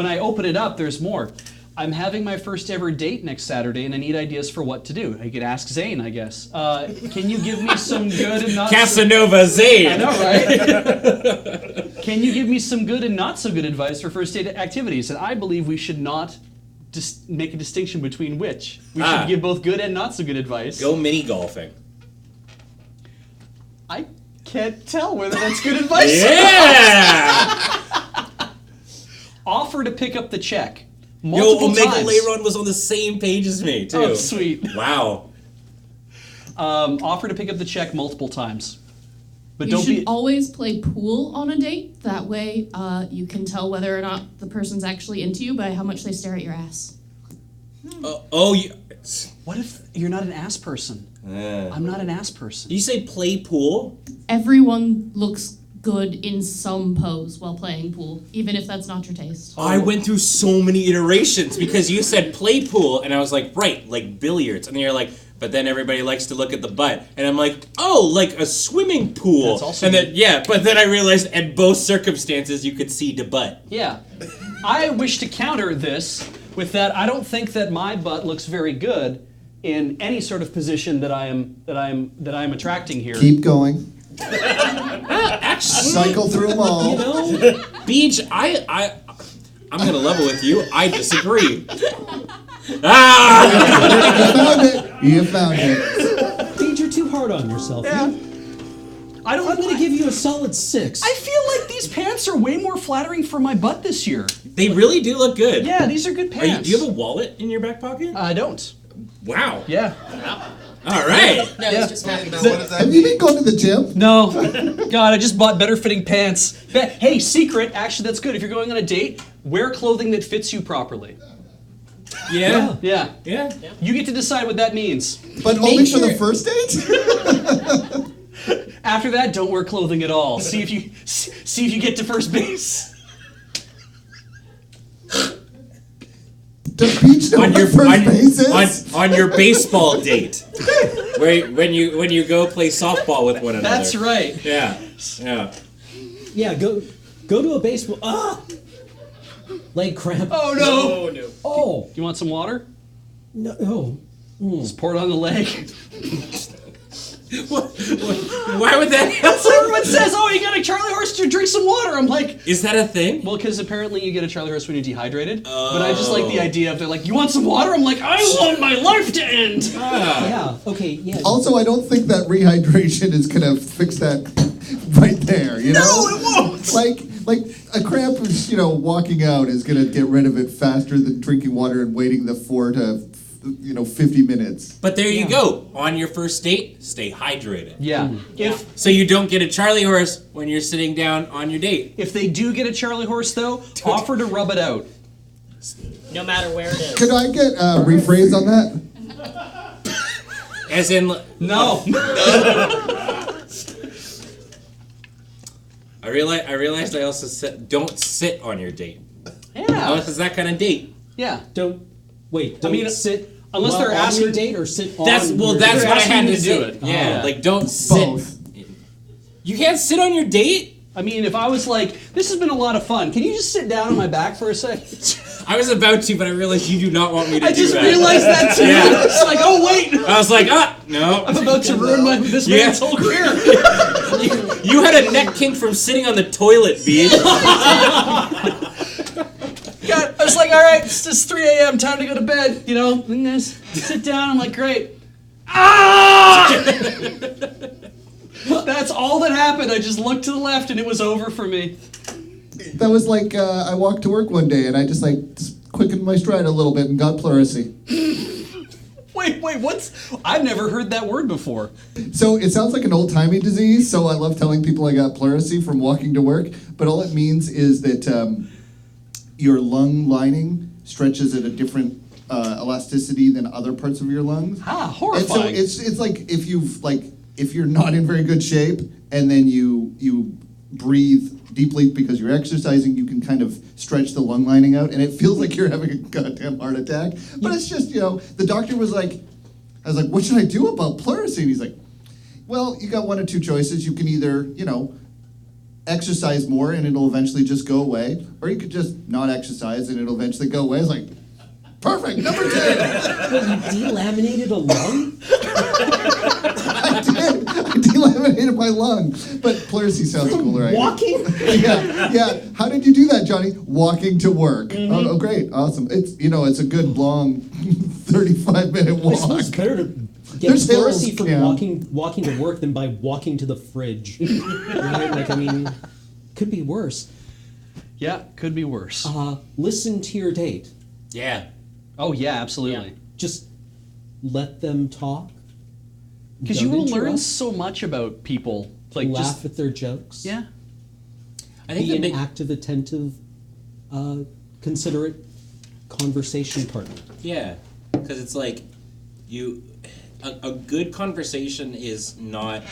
I open it up, there's more. I'm having my first ever date next Saturday, and I need ideas for what to do. I could ask Zane, I guess. Can you give me some good and not Casanova Zane. I know, right? Can you give me some good and not so good advice for first date activities? And I believe we should not make a distinction between which. We should give both good and not so good advice. Go mini golfing. I can't tell whether that's good advice. Yeah! Offer to pick up the check. Yo, Omega times. Leiron was on the same page as me, too. Oh, sweet. Wow. Offer to pick up the check multiple times. But you should always play pool on a date. That way you can tell whether or not the person's actually into you by how much they stare at your ass. What if you're not an ass person? I'm not an ass person. Do you say play pool? Everyone looks good in some pose while playing pool, even if that's not your taste. I went through so many iterations because you said play pool, and I was like, right, like billiards. And then you're like, but then everybody likes to look at the butt. And I'm like, oh, like a swimming pool. That's also and then, but then I realized at both circumstances you could see the butt. Yeah. I wish to counter this with that I don't think that my butt looks very good in any sort of position that I am attracting here. Keep going. Actually, cycle through them all. You know, Beach, I'm gonna level with you. I disagree. You found it. Beach, you're too hard on yourself. Yeah. I'm gonna give you a solid 6. I feel like these pants are way more flattering for my butt this year. They really do look good. Yeah, these are good pants. Do you have a wallet in your back pocket? I don't. Wow. Yeah. All right. No, he's just talking about what does that Have you been going to the gym? No. God, I just bought better fitting pants. Hey, secret, actually that's good. If you're going on a date, wear clothing that fits you properly. Yeah. Yeah. Yeah. You get to decide what that means. But only for the first date? After that, don't wear clothing at all. See if you get to first base. Does Beach know what first base is? On your baseball date, when you go play softball with one another. That's right. Yeah. Yeah. Yeah. Go to a baseball. Leg cramp. Oh no. Oh no. Oh. You want some water? No. Oh. Just pour it on the leg. Why would that? That's what everyone says. Oh, you got a Charlie horse to drink some water. I'm like, is that a thing? Well, because apparently you get a Charlie horse when you're dehydrated. Oh. But I just like the idea of they're like, you want some water? I'm like, I want my life to end. Yeah. Okay. Yeah. Also, I don't think that rehydration is gonna fix that right there. You know? No, it won't. Like a cramp, walking out is gonna get rid of it faster than drinking water and waiting the 4 to 50 minutes. But there you go. On your first date, stay hydrated. Yeah. So you don't get a Charlie horse when you're sitting down on your date. If they do get a Charlie horse, though, offer to rub it out. No matter where it is. Could I get rephrase on that? As in, no. I realized I also said don't sit on your date. Yeah. Unless it's that kind of date. Yeah. Don't sit. Unless they're on asking your date or sit on. That's your what date. I had to do say. it. Yeah, Oh. like don't sit. Both. You can't sit on your date? I mean, if I was like, this has been a lot of fun, can you just sit down on my back for a sec? I was about to, but I realized you do not want me to do that. I just realized that too. Yeah. It's like, oh wait, I was like, no. I'm about to ruin this man's whole career. You had a neck kink from sitting on the toilet, Bean. God, I was like, all right, it's just 3 a.m., time to go to bed, and just sit down. I'm like, great. That's all that happened. I just looked to the left and it was over for me. That was like I walked to work one day and I just quickened my stride a little bit and got pleurisy. Wait, what's... I've never heard that word before. So it sounds like an old-timey disease, so I love telling people I got pleurisy from walking to work, but all it means is that your lung lining stretches at a different elasticity than other parts of your lungs. Horrifying. And so it's like if you're not in very good shape and then you breathe deeply because you're exercising, you can kind of stretch the lung lining out and it feels like you're having a goddamn heart attack. But it's just, the doctor was like, I was like, what should I do about pleurisy? And he's like, well, you got one of two choices. You can either, exercise more and it'll eventually just go away, or you could just not exercise and it'll eventually go away. It's like, perfect, number 2. You delaminated a lung? I did. I delaminated my lung. But Pleurisy sounds cooler. Walking? Yeah. How did you do that, Johnny? Walking to work. Oh, great, awesome. It's a good long 35-minute walk. I suppose it's better to get There's pleurisy hills, from yeah. walking to work than by walking to the fridge. Right? Like, I mean, could be worse. Yeah, could be worse. Listen to your date. Yeah. Oh yeah, absolutely. Yeah. Just let them talk. Because Don't you will learn interrupt. so much about people. Like Laugh just at their jokes. yeah. I think Be the an big, active, attentive, considerate conversation partner. yeah, because it's like a good conversation is not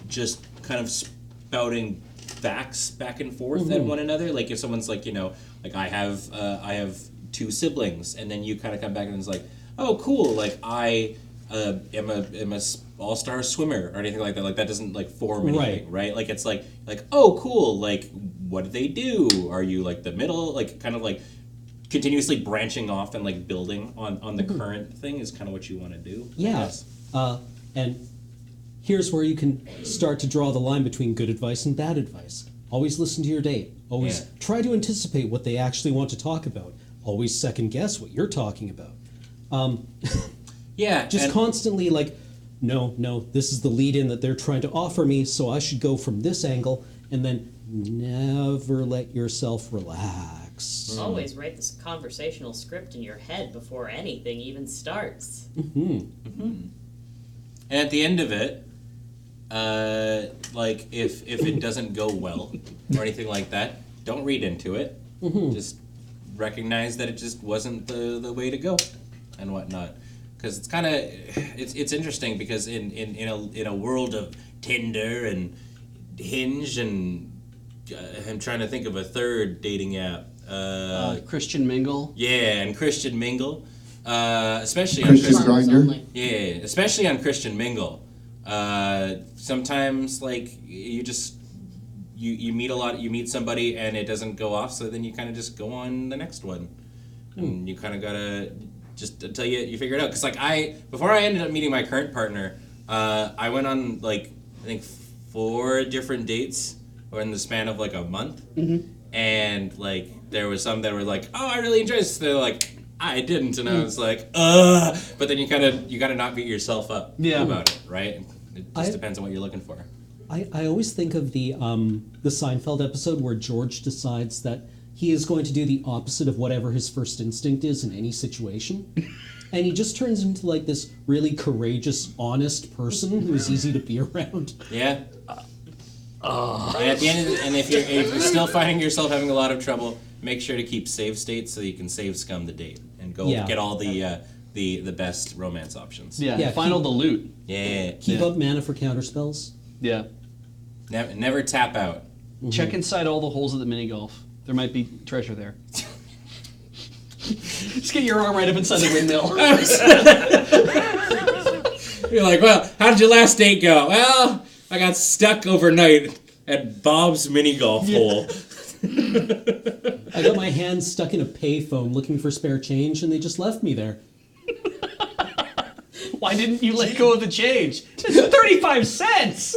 just kind of spouting facts back and forth at one another. Like if someone's like, like I have 2 siblings, and then you kind of come back and it's like, oh cool, like I am a all-star swimmer or anything like that. Like that doesn't like form anything, right? Like it's like oh cool, like what do they do? Are you like the middle, like kind of like continuously branching off and like building on the current thing is kind of what you want to do. I Yeah. guess. And here's where you can start to draw the line between good advice and bad advice. Always listen to your date. Always Yeah. try to anticipate what they actually want to talk about. Always second guess what you're talking about. Yeah, Just and- constantly like, no, this is the lead in that they're trying to offer me, so I should go from this angle, and then never let yourself relax. Always write this conversational script in your head before anything even starts. And at the end of it, like if it doesn't go well or anything like that, don't read into it. Just recognize that it just wasn't the way to go and whatnot. Because it's kind of it's interesting because in a world of Tinder and Hinge and I'm trying to think of a third dating app. Christian Mingle. Yeah, and Christian Mingle, especially Christian on Grindr. Only. Yeah, especially on Christian Mingle. Sometimes like you just you meet somebody and it doesn't go off, so then you kind of just go on the next one, and you kind of gotta just until you figure it out. Cause like before I ended up meeting my current partner, I went on like I think 4 different dates in the span of like a month, and like there was some that were like, oh, I really enjoyed this. They're like, I didn't, and I was like, but then you gotta not beat yourself up about it, right? It just depends on what you're looking for. I always think of the Seinfeld episode where George decides that he is going to do the opposite of whatever his first instinct is in any situation. And he just turns into like this really courageous, honest person who is easy to be around. Yeah. And at the end, and if you're still finding yourself having a lot of trouble, make sure to keep save states so you can save scum the date and go get all the best romance options. Yeah, find all the loot. Yeah. Keep up mana for counterspells. Yeah. Never tap out. Check inside all the holes of the mini golf. There might be treasure there. Just get your arm right up inside the windmill. You're like, well, how did your last date go? Well, I got stuck overnight at Bob's mini golf hole. I got my hands stuck in a payphone looking for spare change, and they just left me there. Why didn't you let go of the change? It's 35 cents!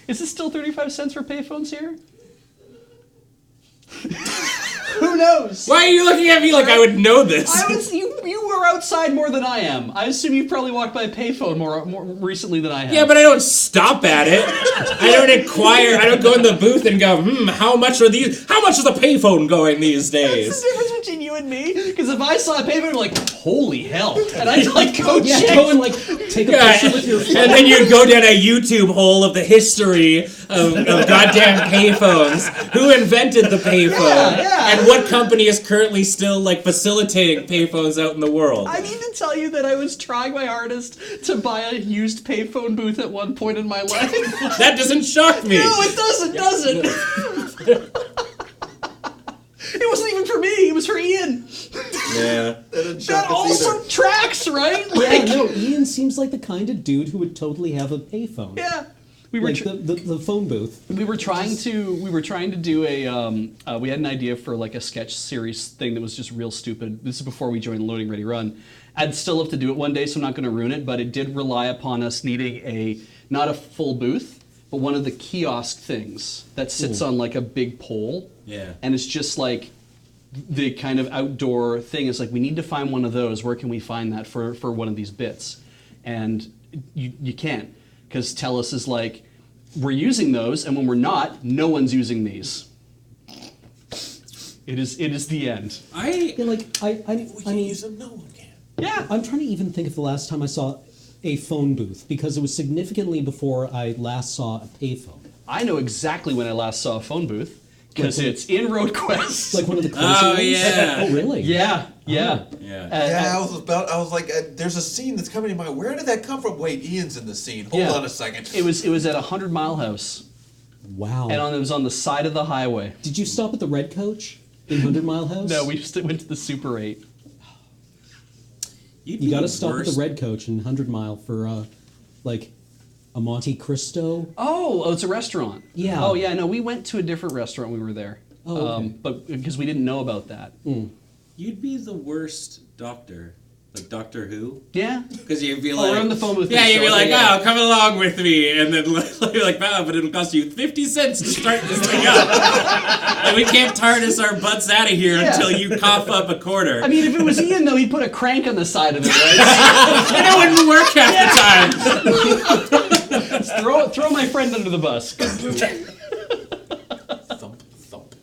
Is this still 35 cents for payphones here? Who knows? Why are you looking at me like I would know this? You were outside more than I am. I assume you've probably walked by a payphone more recently than I have. Yeah, but I don't stop at it. I don't inquire. I don't go in the booth and go, how much is the payphone going these days? That's the difference between you and me. Because if I saw a payphone, I'm like, holy hell. And I'd like go check. Go and like take a picture with your phone. And then you'd go down a YouTube hole of the history of goddamn payphones. Who invented the payphone? Yeah. And what company is currently still like facilitating payphones out in the world? I need to tell you that I was trying my hardest to buy a used payphone booth at one point in my life. That doesn't shock me. No, it doesn't. It wasn't even for me. It was for Ian. Yeah. That also tracks, right? Yeah, no, Ian seems like the kind of dude who would totally have a payphone. Yeah. We were like the phone booth. we were trying to do a we had an idea for like a sketch series thing that was just real stupid. This is before we joined Loading Ready Run. I'd still have to do it one day, so I'm not going to ruin it, but it did rely upon us needing not a full booth, but one of the kiosk things that sits on like a big pole. Yeah. And it's just like the kind of outdoor thing. Is like, we need to find one of those. Where can we find that for one of these bits? And you can't, because Telus is like, we're using those, and when we're not, no one's using these. It is the end. Yeah, like I mean, use them, no one can. Yeah. I'm trying to even think of the last time I saw a phone booth, because it was significantly before I last saw a payphone. I know exactly when I last saw a phone booth, because it's in Road Quest. Like one of the closer Oh, ones? yeah. Oh, really? Yeah. Yeah. Yeah, I was like, there's a scene that's coming to mind. Where did that come from? Wait, Ian's in the scene. Hold on a second. It was at 100 Mile House, Wow. and it was on the side of the highway. Did you stop at the Red Coach in 100 Mile House? No, we just went to the Super 8. You got to stop at the Red Coach in 100 Mile for like a Monte Cristo. Oh, it's a restaurant. Yeah. Oh, yeah. No, we went to a different restaurant when we were there. Oh, okay. But because we didn't know about that. You'd be the worst doctor. Like Doctor Who? Yeah. Because you'd be Oh, like... we're on the phone with Yeah, this, you'd be so like, yeah. oh, come along with me. And then you're like, wow, but it'll cost you 50 cents to start this thing up. And we can't TARDIS our butts out of here until you cough up a quarter. I mean, if it was Ian, though, he'd put a crank on the side of it, right? And it wouldn't work half the time. Just throw my friend under the bus. Thump, thump.